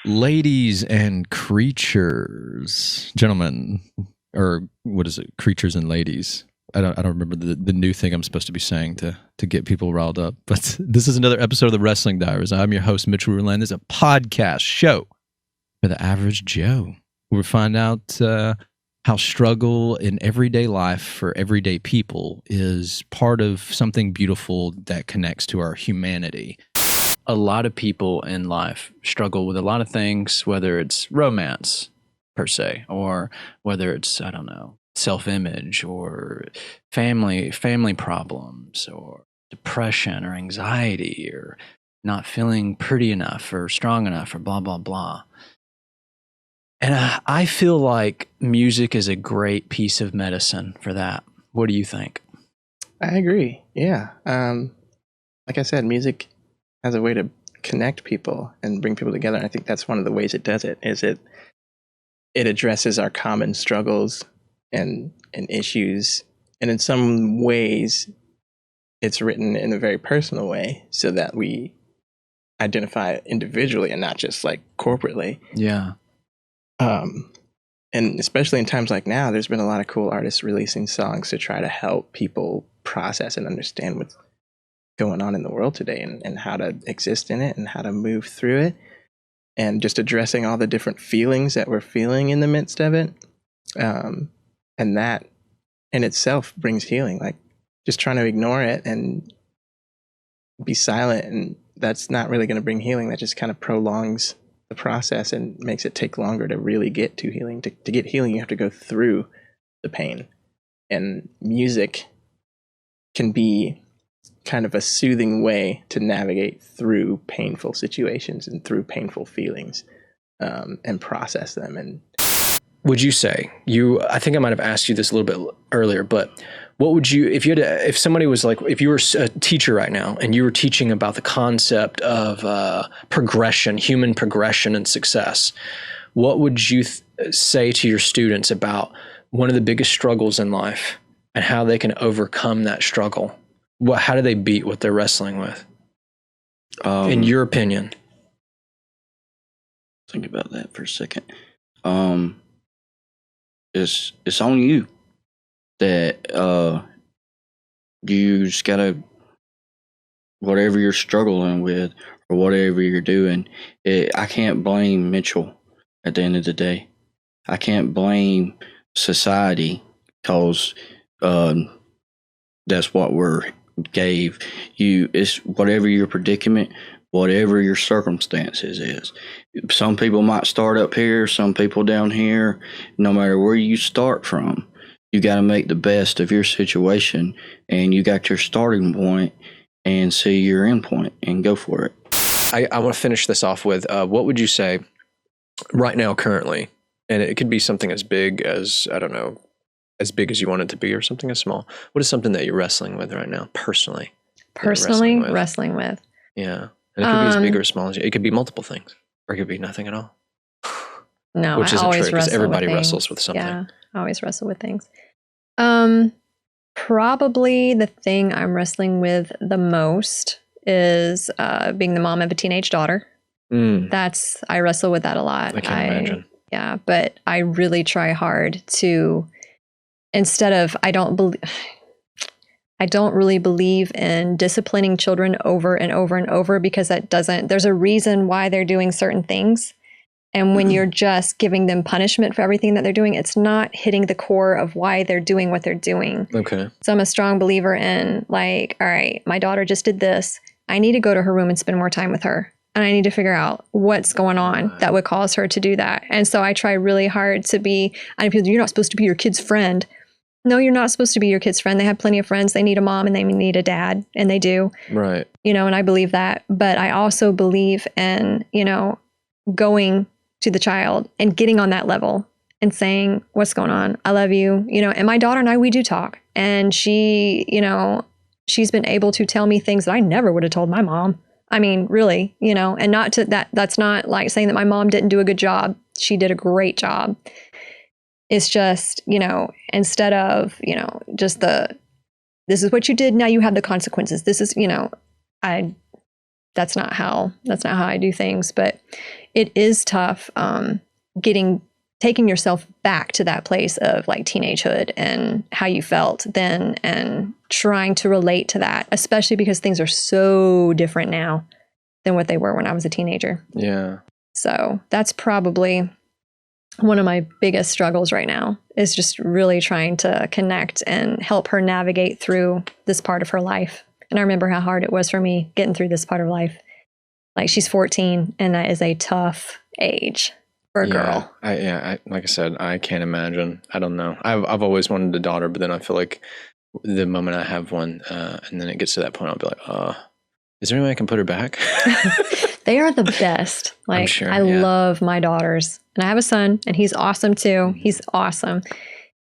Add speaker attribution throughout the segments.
Speaker 1: Ladies and creatures, gentlemen, or what is it? Creatures and ladies. I don't remember the new thing I'm supposed to be saying to get people riled up. But this is another episode of the Wrestling Diaries. I'm your host, Mitchell Ruland. This is a podcast show for the average Joe, where we find out how struggle in everyday life for everyday people is part of something beautiful that connects to our humanity. A lot of people in life struggle with a lot of things, whether it's romance per se, or whether it's, I don't know, self-image or family problems or depression or anxiety or not feeling pretty enough or strong enough or blah, blah, blah. And I feel like music is a great piece of medicine for that. What do you think?
Speaker 2: I agree. Yeah. Like I said, music has a way to connect people and bring people together. And I think that's one of the ways it does it, is it addresses our common struggles and issues. And in some ways, it's written in a very personal way so that we identify it individually and not just like corporately.
Speaker 1: Yeah.
Speaker 2: And especially in times like now, there's been a lot of cool artists releasing songs to try to help people process and understand what's going on in the world today and how to exist in it and how to move through it, and just addressing all the different feelings that we're feeling in the midst of it. And that in itself brings healing. Like just trying to ignore it and be silent, and that's not really going to bring healing. That just kind of prolongs the process and makes it take longer to really get to healing. To get healing, you have to go through the pain, and music can be kind of a soothing way to navigate through painful situations and through painful feelings, and process them. And
Speaker 3: would you say I think I might have asked you this a little bit earlier, but what would you, if somebody was like, if you were a teacher right now and you were teaching about the concept of progression, human progression and success, what would you say to your students about one of the biggest struggles in life and how they can overcome that struggle? How do they beat what they're wrestling with? In your opinion?
Speaker 4: Think about that for a second. It's on you that you just gotta, whatever you're struggling with or whatever you're doing, I can't blame Mitchell at the end of the day. I can't blame society, because that's what gave you. It's whatever your predicament, whatever your circumstances is. Some people might start up here, some people down here. No matter where you start from, you got to make the best of your situation, and you got your starting point and see your end point and go for it.
Speaker 3: I want to finish this off with what would you say right now currently, and it could be something as big as, I don't know, as big as you want it to be, or something as small. What is something that you're wrestling with right now, personally?
Speaker 5: Wrestling with.
Speaker 3: Yeah. And it could be as big or as small as you. It could be multiple things, or it could be nothing at all.
Speaker 5: No,
Speaker 3: which isn't true, because everybody wrestles with something.
Speaker 5: Yeah, I always wrestle with things. Probably the thing I'm wrestling with the most is being the mom of a teenage daughter. I wrestle with that a lot.
Speaker 3: I can't imagine.
Speaker 5: Yeah, but I really try hard to, instead of, I don't really believe in disciplining children over and over and over, because there's a reason why they're doing certain things. And when you're just giving them punishment for everything that they're doing, it's not hitting the core of why they're doing what they're doing.
Speaker 3: Okay.
Speaker 5: So I'm a strong believer in, like, all right, my daughter just did this. I need to go to her room and spend more time with her. And I need to figure out what's going on that would cause her to do that. And so I try really hard to be, you're not supposed to be your kid's friend. No, you're not supposed to be your kid's friend. They have plenty of friends. They need a mom and they need a dad, and they do.
Speaker 3: Right.
Speaker 5: And I believe that. But I also believe in, going to the child and getting on that level and saying, what's going on? I love you. And my daughter and I, we do talk. And she, she's been able to tell me things that I never would have told my mom. I mean, really, and not to that's not like saying that my mom didn't do a good job. She did a great job. It's just, instead of, just this is what you did, now you have the consequences. This is, that's not how I do things. But it is tough taking yourself back to that place of like teenagehood and how you felt then and trying to relate to that, especially because things are so different now than what they were when I was a teenager.
Speaker 3: Yeah.
Speaker 5: So that's probably one of my biggest struggles right now, is just really trying to connect and help her navigate through this part of her life. And I remember how hard it was for me getting through this part of life. Like, she's 14, and that is a tough age for a girl.
Speaker 3: I like I said, I can't imagine. I don't know. I've always wanted a daughter, but then I feel like the moment I have one, and then it gets to that point, I'll be like, is there any way I can put her back?
Speaker 5: They are the best. Like,
Speaker 3: sure,
Speaker 5: I love my daughters. And I have a son, and he's awesome too. He's awesome.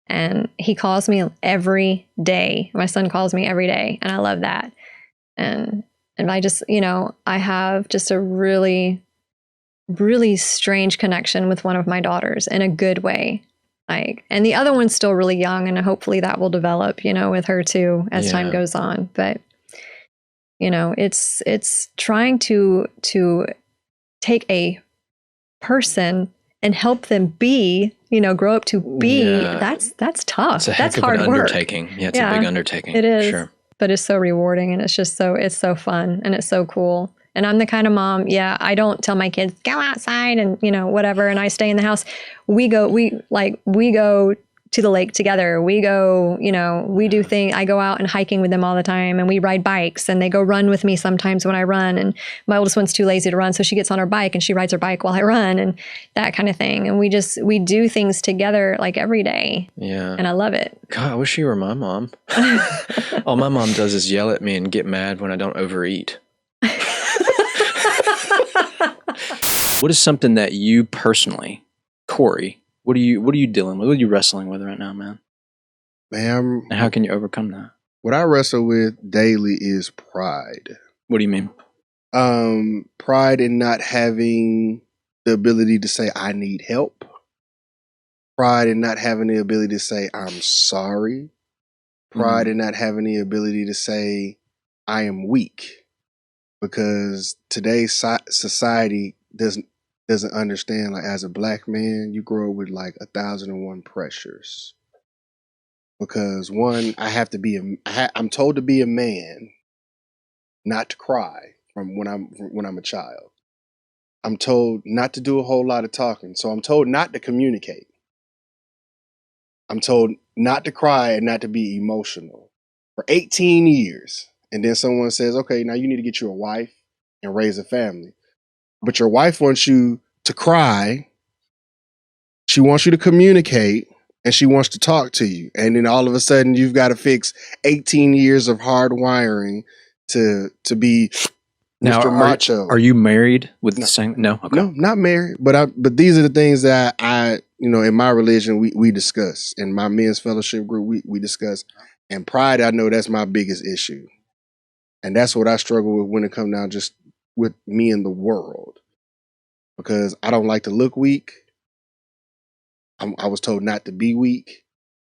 Speaker 5: And he calls me every day. My son calls me every day, and I love that. And I just, I have just a really, really strange connection with one of my daughters in a good way. Like, and the other one's still really young, and hopefully that will develop, with her too as time goes on. But it's trying to take a person and help them be, grow up to be. That's tough.
Speaker 3: It's a heck
Speaker 5: that's
Speaker 3: of
Speaker 5: hard
Speaker 3: an
Speaker 5: work.
Speaker 3: undertaking. Yeah, it's a big undertaking.
Speaker 5: It is.
Speaker 3: Sure.
Speaker 5: But it's so rewarding, and it's so fun, and it's so cool. And I'm the kind of mom, I don't tell my kids, go outside and, whatever. And I stay in the house. We go to the lake together. We go, we do things. I go out and hiking with them all the time, and we ride bikes, and they go run with me sometimes when I run. And my oldest one's too lazy to run, so she gets on her bike and she rides her bike while I run, and that kind of thing. And we do things together like every day.
Speaker 3: Yeah.
Speaker 5: And I love it.
Speaker 3: God, I wish you were my mom. All my mom does is yell at me and get mad when I don't overeat. What is something that you personally, Corey, what are you dealing with? What are you wrestling with right now, man?
Speaker 6: Man,
Speaker 3: And how can you overcome that?
Speaker 6: what I wrestle with daily is pride.
Speaker 3: What do you mean?
Speaker 6: Pride in not having the ability to say I need help. Pride in not having the ability to say I'm sorry. Pride in not having the ability to say I am weak. Because today's society doesn't understand, like, as a black man, you grow up with like 1,001 pressures. Because one, I'm told to be a man, not to cry from when I'm a child. I'm told not to do a whole lot of talking, so I'm told not to communicate. I'm told not to cry and not to be emotional for 18 years. And then someone says, okay, now you need to get you a wife and raise a family. But your wife wants you to cry. She wants you to communicate, and she wants to talk to you. And then all of a sudden you've got to fix 18 years of hard wiring to be
Speaker 3: Now,
Speaker 6: Mr. Macho.
Speaker 3: Are you married with
Speaker 6: No.
Speaker 3: the same? No. Okay.
Speaker 6: No, not married, but these are the things that I in my religion we discuss. In my men's fellowship group we discuss. And pride, I know that's my biggest issue. And that's what I struggle with when it comes down just with me in the world. Because I don't like to look weak. I was told not to be weak.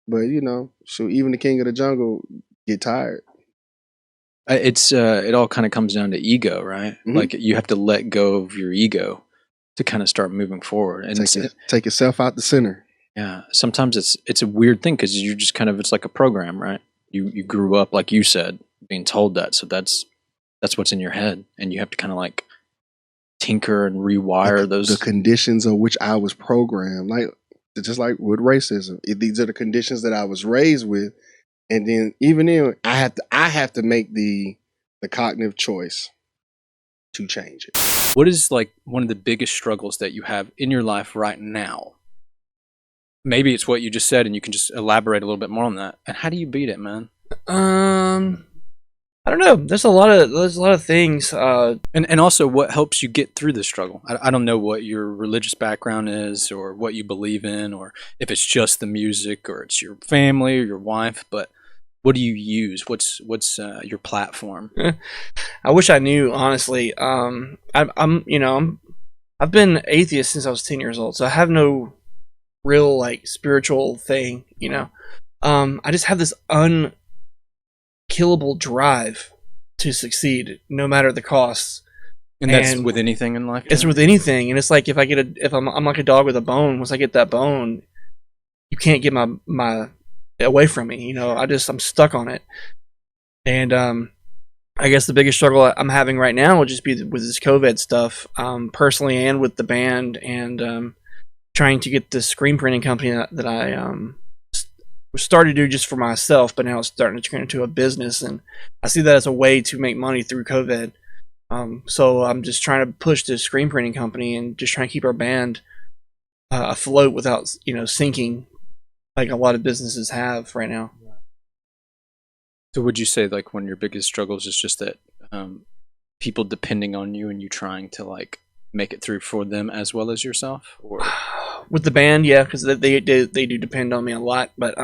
Speaker 6: But so even the king of the jungle get tired.
Speaker 3: It all kind of comes down to ego, right?
Speaker 6: Mhm.
Speaker 3: Like, you have to let go of your ego to kind of start moving forward. And
Speaker 6: Take yourself out the center.
Speaker 3: yeah, sometimes it's a weird thing because you're just kind of, it's like a program, right? You grew up, like you said, being told that, so that's what's in your head, and you have to kind of like tinker and rewire
Speaker 6: The conditions of which I was programmed, like just like with racism. These are the conditions that I was raised with, and then even then, I have to make the cognitive choice to change it.
Speaker 3: What is like one of the biggest struggles that you have in your life right now? Maybe it's what you just said, and you can just elaborate a little bit more on that. And how do you beat it, man?
Speaker 7: I don't know. There's a lot of things.
Speaker 3: And also, what helps you get through the struggle? I don't know what your religious background is, or what you believe in, or if it's just the music, or it's your family or your wife. But what do you use? What's your platform?
Speaker 7: I wish I knew, honestly. I've been atheist since I was 10 years old, so I have no real like spiritual thing. I just have this unkillable drive to succeed, no matter the costs.
Speaker 3: And that's with anything in life.
Speaker 7: It's with anything, and it's like if I'm like a dog with a bone. Once I get that bone, you can't get my away from me. I'm stuck on it. And I guess the biggest struggle I'm having right now would just be with this COVID stuff, personally and with the band, and trying to get this screen printing company that I started to do just for myself, but now it's starting to turn into a business, and I see that as a way to make money through COVID. So I'm just trying to push this screen printing company and just trying to keep our band afloat without, sinking like a lot of businesses have right now.
Speaker 3: So would you say like one of your biggest struggles is just that people depending on you and you trying to like make it through for them as well as yourself? Or
Speaker 7: with the band, yeah, because they do depend on me a lot. But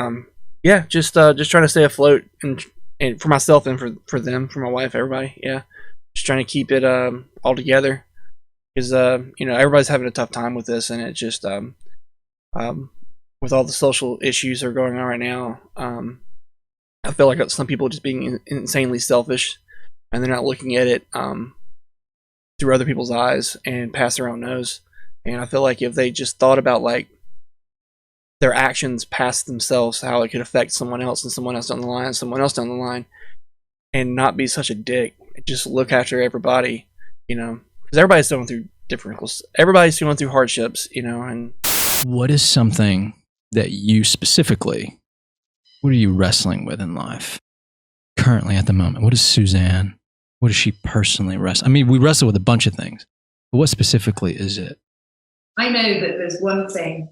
Speaker 7: yeah, just trying to stay afloat and for myself and for them, for my wife, everybody. Yeah, just trying to keep it all together because everybody's having a tough time with this, and it just with all the social issues that are going on right now, I feel like some people are just being insanely selfish, and they're not looking at it through other people's eyes and past their own nose. And I feel like if they just thought about like their actions past themselves, how it could affect someone else and someone else down the line, and someone else down the line, and not be such a dick, just look after everybody, because everybody's going through everybody's going through hardships, and
Speaker 1: what is something that you specifically, what are you wrestling with in life currently at the moment? What is Suzanne? What is she personally wrestling? I mean, we wrestle with a bunch of things, but what specifically is it?
Speaker 8: I know that there's one thing,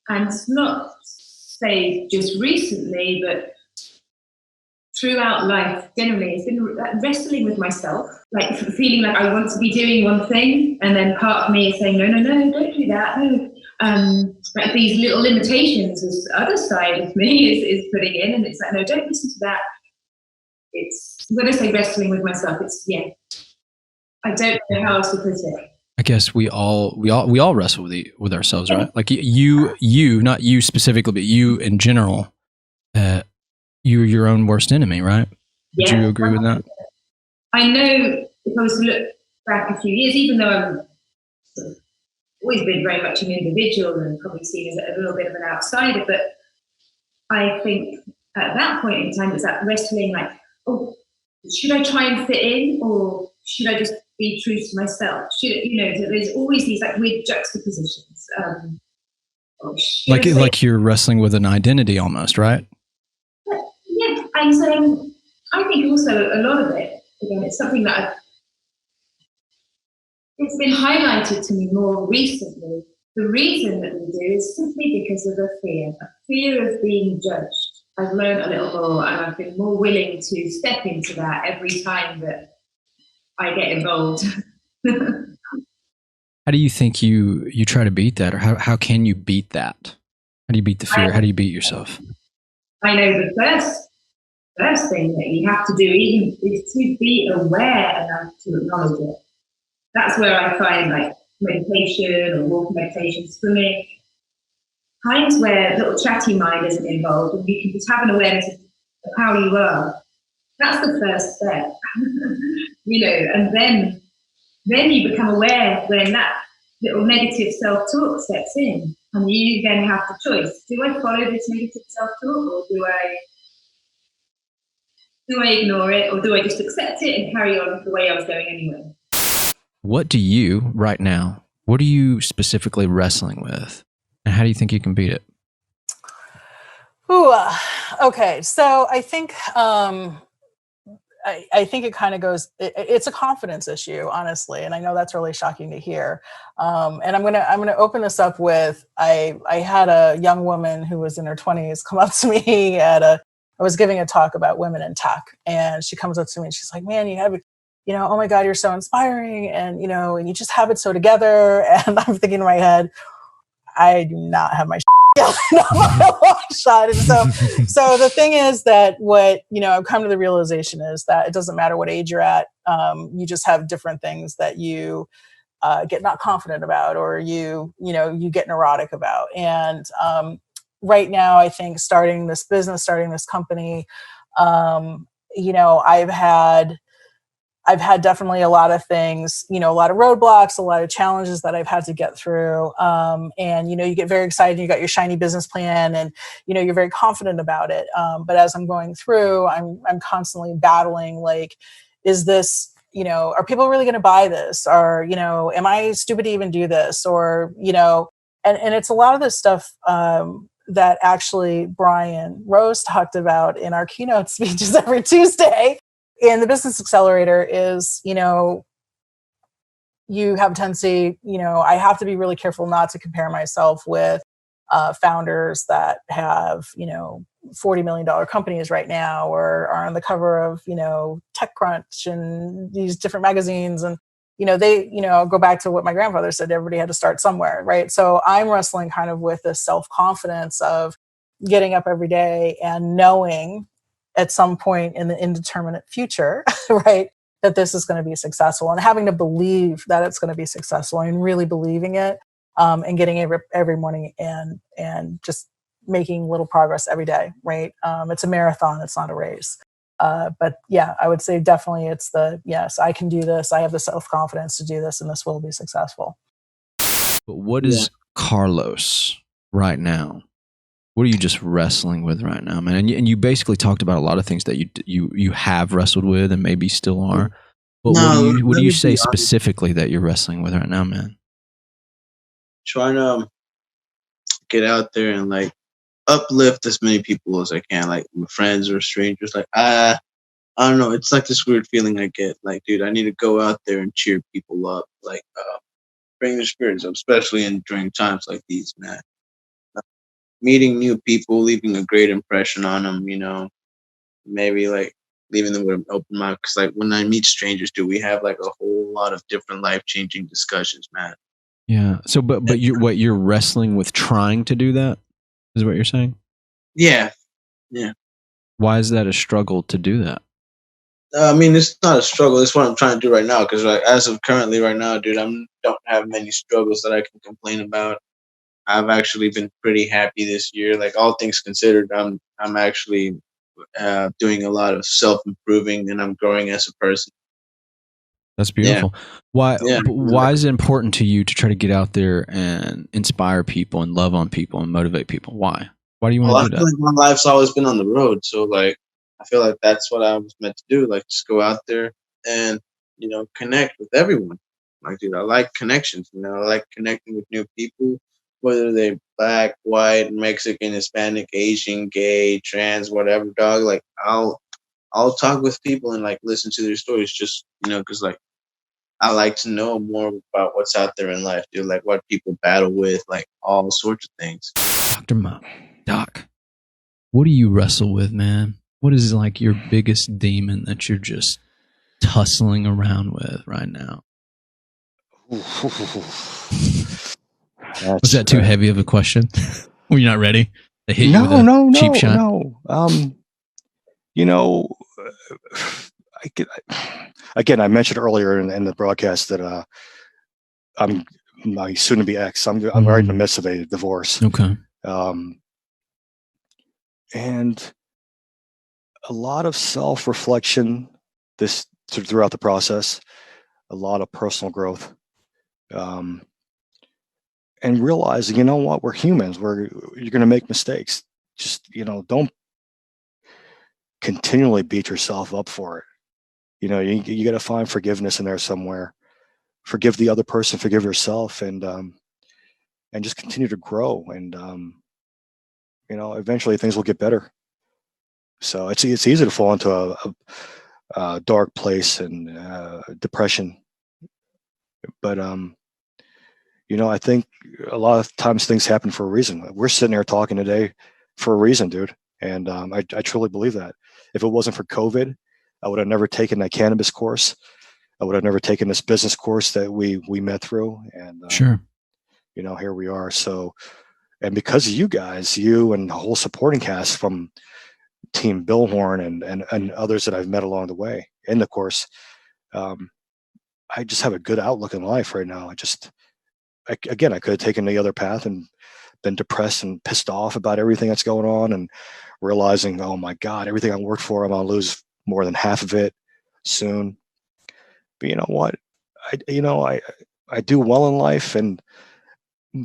Speaker 8: and it's not, say, just recently, but throughout life, generally, it's been wrestling with myself, like feeling like I want to be doing one thing, and then part of me is saying, no, don't do that, no. Like these little limitations, this other side of me is putting in, and it's like, no, don't listen to that. It's, when I say wrestling with myself, it's, I don't know how else to put it.
Speaker 1: I guess we all wrestle with ourselves, right? Like you, not you specifically, but you in general. You're your own worst enemy, right? Would you agree with that?
Speaker 8: I know if I was to look back a few years, even though I'm always been very much an individual and probably seen as a little bit of an outsider, but I think at that point in time it was that wrestling, like, oh, should I try and fit in, or should I just be true to myself? There's always these like weird juxtapositions.
Speaker 1: Like you're wrestling with an identity almost, right?
Speaker 8: Yeah, and I think also a lot of it, again, it's something that it's been highlighted to me more recently. The reason that we do is simply because of a fear of being judged. I've learned a little more, and I've been more willing to step into that every time that I get involved.
Speaker 1: How do you think you try to beat that, or how can you beat that? How do you beat the fear? How do you beat yourself?
Speaker 8: I know the first thing that you have to do even is to be aware enough to acknowledge it. That's where I find like meditation or walking meditation, swimming, times where little chatty mind isn't involved and you can just have an awareness of how you are. That's the first step, and then you become aware when that little negative self-talk steps in, and you then have the choice. Do I follow this negative self-talk, or do I ignore it, or do I just accept it and carry on the way I was going anyway?
Speaker 1: What do you, right now, what are you specifically wrestling with? And how do you think you can beat it?
Speaker 9: Ooh, okay. So I think I think it kind of goes, it's a confidence issue, honestly. And I know that's really shocking to hear. And I'm gonna open this up with, I had a young woman who was in her 20s come up to me I was giving a talk about women in tech, and she comes up to me and she's like, man, you have, oh my God, you're so inspiring. And, and you just have it so together. And I'm thinking in my head, I do not have my shot. And so the thing is that what, I've come to the realization is that it doesn't matter what age you're at. You just have different things that you get not confident about, or you get neurotic about. And right now, I think starting this company, I've had I've had definitely a lot of things, a lot of roadblocks, a lot of challenges that I've had to get through. And, you get very excited, you got your shiny business plan and, you're very confident about it. But as I'm going through, I'm constantly battling, like, is this, are people really going to buy this? Or, am I stupid to even do this? Or, and it's a lot of this stuff, that actually Brian Rose talked about in our keynote speeches every Tuesday in the Business Accelerator is, you have a tendency, I have to be really careful not to compare myself with founders that have, $40 million companies right now, or are on the cover of, TechCrunch and these different magazines. And, they, go back to what my grandfather said, everybody had to start somewhere, right? So I'm wrestling kind of with this self-confidence of getting up every day and knowing at some point in the indeterminate future, right, that this is going to be successful, and having to believe that it's going to be successful and really believing it, and getting every morning and just making little progress every day, right? It's a marathon, it's not a race. But yeah, I would say definitely it's yes, I can do this. I have the self-confidence to do this, and this will be successful.
Speaker 1: But what is Carlos right now? What are you just wrestling with right now, man? And you basically talked about a lot of things that you have wrestled with and maybe still are. But what do you say specifically that you're wrestling with right now, man?
Speaker 10: Trying to get out there and like uplift as many people as I can, like my friends or strangers. Like I don't know, it's like this weird feeling I get. Like, dude, I need to go out there and cheer people up, like bring their spirits up, especially during times like these, man. Meeting new people, leaving a great impression on them, maybe like leaving them with an open mind. Because like when I meet strangers, do we have like a whole lot of different life changing discussions, man?
Speaker 1: Yeah. So, but you're wrestling with trying to do that is what you're saying?
Speaker 10: Yeah.
Speaker 1: Why is that a struggle to do that?
Speaker 10: I mean, it's not a struggle. It's what I'm trying to do right now. Because like as of currently right now, dude, don't have many struggles that I can complain about. I've actually been pretty happy this year. Like all things considered, I'm actually doing a lot of self improving, and I'm growing as a person.
Speaker 1: That's beautiful. Why is it important to you to try to get out there and inspire people and love on people and motivate people? Why do you want to do that?
Speaker 10: I feel like my life's always been on the road, so like I feel like that's what I was meant to do. Like just go out there and connect with everyone. Like, dude, I like connections. I like connecting with new people, whether they're black, white, Mexican, Hispanic, Asian, gay, trans, whatever. Dog, like I'll talk with people and like listen to their stories, just because like I like to know more about what's out there in life, dude. Like what people battle with, like all sorts of things.
Speaker 1: Doc, what do you wrestle with, man? What is like your biggest demon that you're just tussling around with right now? Was that too heavy of a question? Were you not ready to hit you with a cheap shot?
Speaker 11: No. Again, I mentioned earlier in the broadcast that I'm my soon-to-be ex. I'm right in the midst of a divorce.
Speaker 1: Okay.
Speaker 11: And a lot of self-reflection throughout the process, a lot of personal growth, and realizing, what, we're humans. You're going to make mistakes. Just, don't continually beat yourself up for it. You got to find forgiveness in there somewhere. Forgive the other person, forgive yourself, and just continue to grow. And eventually things will get better. So it's easy to fall into a dark place and depression. But I think a lot of times things happen for a reason. We're sitting here talking today for a reason, dude. And I truly believe that. If it wasn't for COVID, I would have never taken that cannabis course. I would have never taken this business course that we met through. And
Speaker 1: sure,
Speaker 11: here we are. So, and because of you guys, you and the whole supporting cast from Team Billhorn and others that I've met along the way in the course, I just have a good outlook in life right now. I could have taken the other path and been depressed and pissed off about everything that's going on, and realizing, oh my God, everything I worked for, I'm going to lose more than half of it soon. But you know what? I do well in life,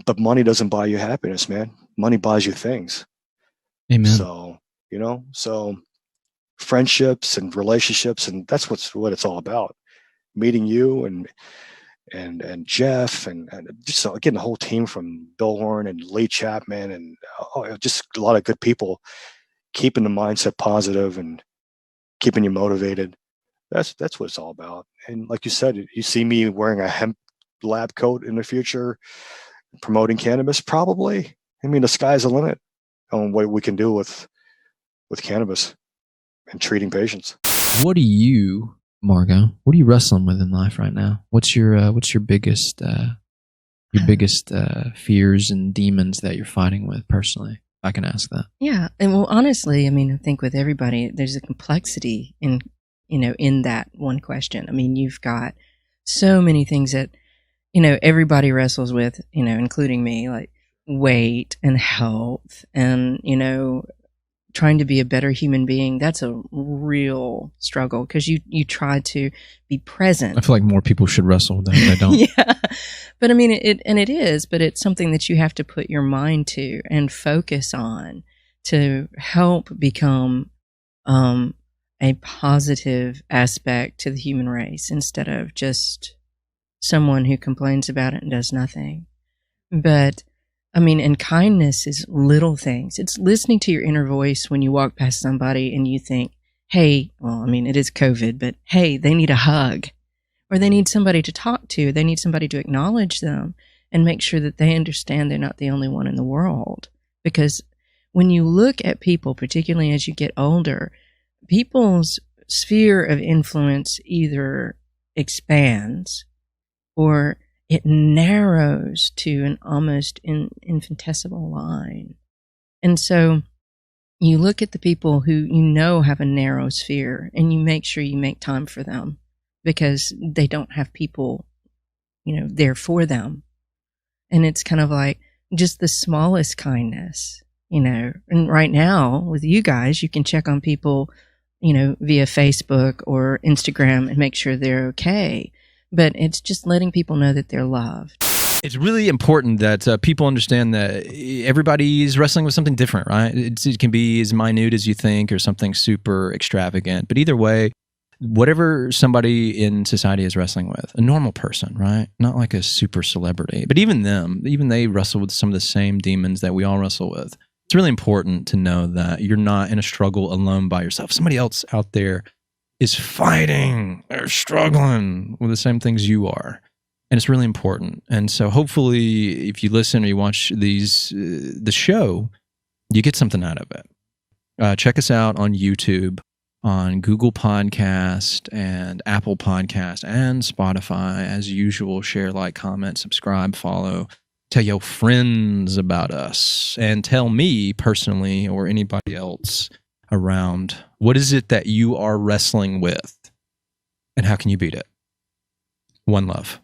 Speaker 11: but money doesn't buy you happiness, man. Money buys you things.
Speaker 1: Amen.
Speaker 11: So, so friendships and relationships, and that's what it's all about. Meeting you and Jeff and just getting the whole team from Bill Horn and Lee Chapman and just a lot of good people, keeping the mindset positive and keeping you motivated. That's what it's all about. And like you said, you see me wearing a hemp lab coat in the future, promoting cannabis, probably. I mean, the sky's the limit on what we can do with cannabis and treating patients.
Speaker 1: What are you, Margot? What are you wrestling with in life right now? What's your biggest fears and demons that you're fighting with personally? If I can ask that.
Speaker 12: Yeah, and well, honestly, I mean, I think with everybody, there's a complexity in that one question. I mean, you've got so many things that everybody wrestles with, including me, like weight and health and trying to be a better human being. That's a real struggle because you try to be present.
Speaker 1: I feel like more people should wrestle with that. They don't.
Speaker 12: Yeah, but I mean, it is, but it's something that you have to put your mind to and focus on to help become a positive aspect to the human race instead of just someone who complains about it and does nothing. But I mean, and kindness is little things. It's listening to your inner voice when you walk past somebody and you think, hey, well, I mean, it is COVID, but hey, they need a hug or they need somebody to talk to. They need somebody to acknowledge them and make sure that they understand they're not the only one in the world. Because when you look at people, particularly as you get older, people's sphere of influence either expands or it narrows to an almost infinitesimal line. And so you look at the people who have a narrow sphere and you make sure you make time for them because they don't have people, there for them. And it's kind of like just the smallest kindness, and right now with you guys, you can check on people, via Facebook or Instagram and make sure they're okay. But it's just letting people know that they're loved.
Speaker 1: It's really important that people understand that everybody's wrestling with something different, right? It can be as minute as you think or something super extravagant. But either way, whatever somebody in society is wrestling with, a normal person, right? Not like a super celebrity. But even they wrestle with some of the same demons that we all wrestle with. It's really important to know that you're not in a struggle alone by yourself. Somebody else out there is fighting or struggling with the same things you are. And it's really important. And so hopefully if you listen or you watch the show, you get something out of it. Check us out on YouTube, on Google Podcast and Apple Podcast and Spotify. As usual, share, like, comment, subscribe, follow. Tell your friends about us and tell me personally or anybody else around what is it that you are wrestling with and how can you beat it. One love.